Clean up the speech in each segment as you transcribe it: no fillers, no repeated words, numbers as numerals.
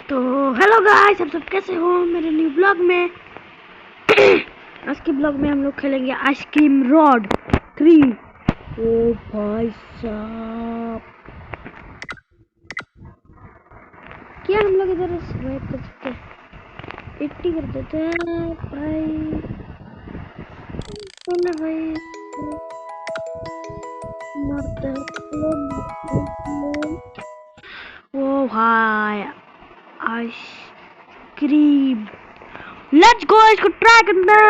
तो hello guys, आप सब कैसे हो मेरे न्यू ब्लॉग में। आज के ब्लॉग में हम लोग खेलेंगे आइसक्रीम रॉड 3। ओ भाई साहब, क्या हम लोग इधर सर्वाइव कर सकते हैं? 80 कर देते हैं भाई। चलो भाई मरते हैं। ओ भाई आइसक्रीम, लेट्स गो, इसको ट्राई करते हैं।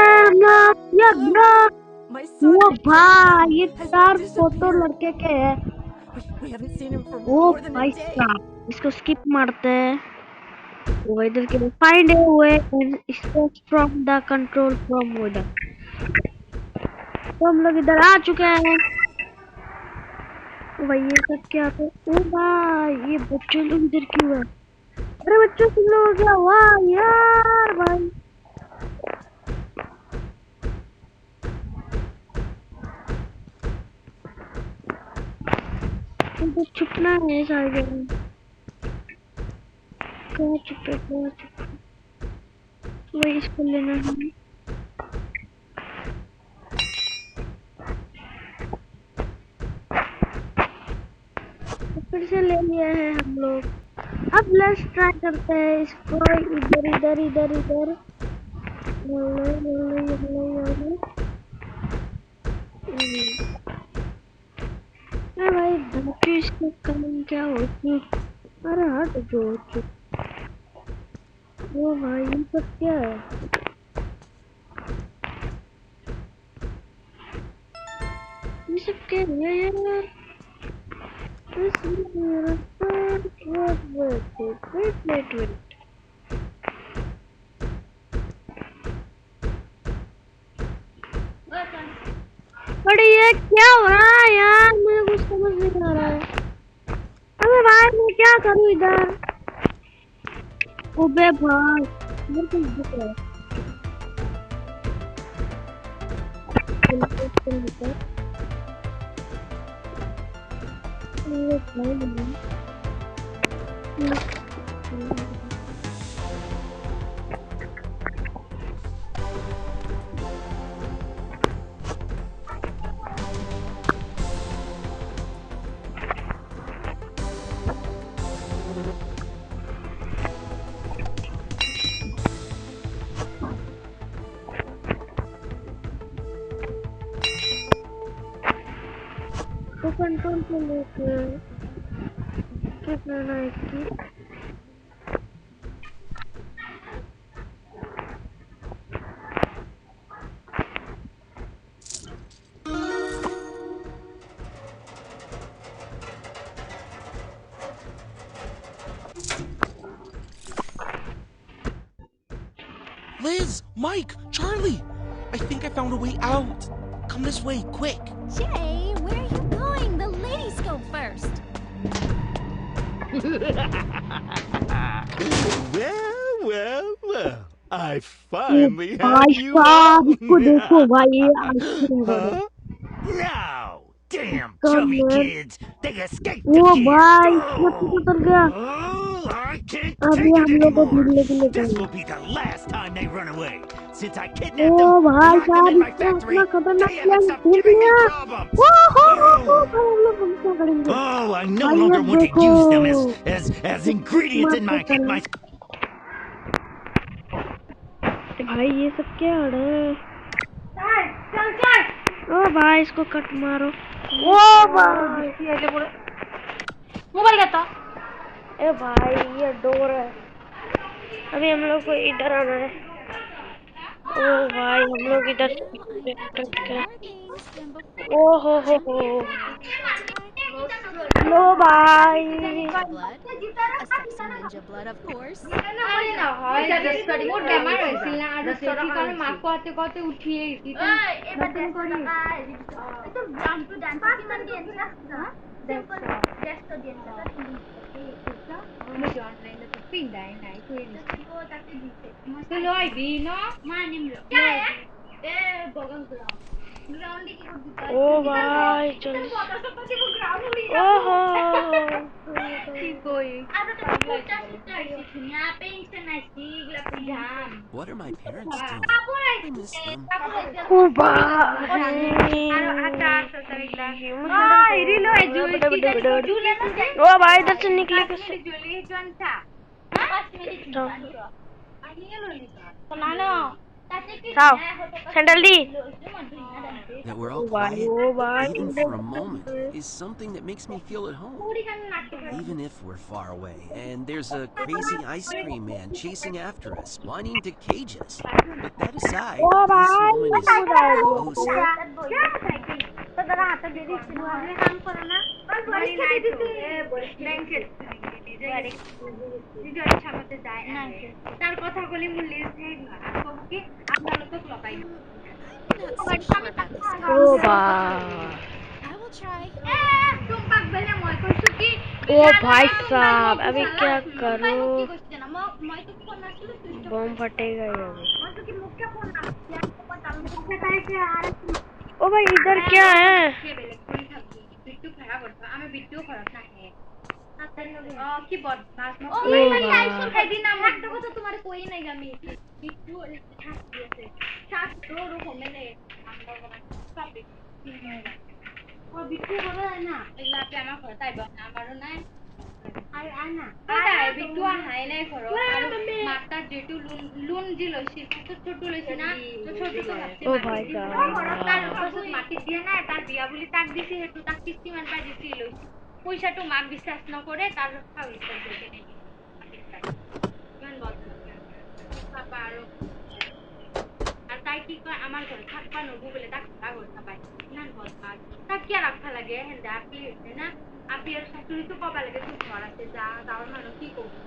वो भाई ये चार फोटो लड़के के हैं। वो भाई साहब, इसको स्किप मारते हैं। वो इधर के find A way and step from the control from उधर। तो हम लोग इधर आ चुके हैं। भाई ये सब क्या है? ओ भाई ये बच्चे लोग इधर क्यों है? अरे बच्चों तुम लोग हो गया? वाह यार भाई, तुमको छुपना है सारे जगह। क्या छुपे क्या छुपे? वही इसको लेना है। तो फिर से ले लिया है हम लोग। अब लेट्स ट्राई करते हैं इसको। इधर इधर इधर इधर अरे भाई बच्चों, इसका काम क्या होती? अरे हट जो। वो भाई ये सब क्या है? ये सब क्या है यार? वेट। अरे ये क्या हो रहा है यार? मुझे कुछ समझ नहीं आ रहा है। अबे भाई मैं क्या करूँ इधर? अबे भाई मेरे को दिख रहा है। तो कंट्रोल से लेके क्या करना है इसकी? Liz, Mike, Charlie! I think I found a way out. Come this way, quick. Jay, where are you going? The ladies go first. Well. I finally have भाई you साहब इसको on. देखो भाई, ये आइसक्रीम रॉड है। Huh? No! Damn इसका chummy मैं kids! They escaped वो again! भाई इसमें पता चल गया। Oh, I can't अभी take it हम लोग को anymore! ढूंढने के लिए This जाएंगे। will be the last time they run away! Since I O kidnapped them and भाई locked them साहब in my इसने factory, अपना खतरनाक they प्लान haven't stopped ढूंढ giving me लिया। problems! भाई हम क्या करेंगे? Oh, I no भाई ये longer want to देखो, use them as ingredients in my भाई ये सब क्या हो रहा है? चल ओ भाई इसको कट मारो। ओ भाई मोबाइल क्या था? ए भाई ये डोर है। अभी हम लोग को इधर आना है। ओ भाई हम लोग इधर More things than before. ओ हो लो भाई। Ninja blood. A sexy ninja blood, of course. ও ভাই চল ওহো কি কই What are my parents doing? I miss them. ও ভাই ओ भाई इधर से निकले कैसे Sao sandal the That we're all ओ भाई quiet, even for a moment, is something that makes me feel at home. Even if we're far away, and there's a crazy ice cream man chasing after us, wanting to cage us. But that aside, O this भाई moment is cozy. তার কথা বলি মুল্লি কি আপনার তো লগাই ओ भाई I will try. ओ भाई साहब अभी क्या करूं बम फटेगा ही अभी ओ भाई इधर क्या है কি বদমাস ও ओ ভাই भाई আইফোন খাই দিন আমার একটা কথা তোমারে কই নাই আমি একটু শাক তোর হোমেলে আমরা সব ও বিট্টু হবে না এগুলা আপনি আমার ঘরে তাইব না আমারও নাই আর আর না তাই বিট্টু হাই নাই ঘর আর মাতা যেটু লুন জি লইছি তো ছোট লইছি না তো ছোট তো ओ भाई তার साहब মাটি দিয়ে না তার বিয়া বলি তাক দিছি হেতু তাক কিস্তি মান পাই দিছি লইছি পয়সাটো মাক বিশ্বাস নকরে তার খাও ইচ্ছা করে নেই ইমান বদমাস পাপা আর তাই কি কয় আমার ঘরে থাকবা নবু বলে তাক ভাড়া করতে পাই ইমান বদমাস তাক কি রাখা লাগে হেন্দা আপনি হইছে না আপনি আর শাশুড়ি তো কবা লাগে তো ঘর আছে যা যাওয়ার মানে কি করব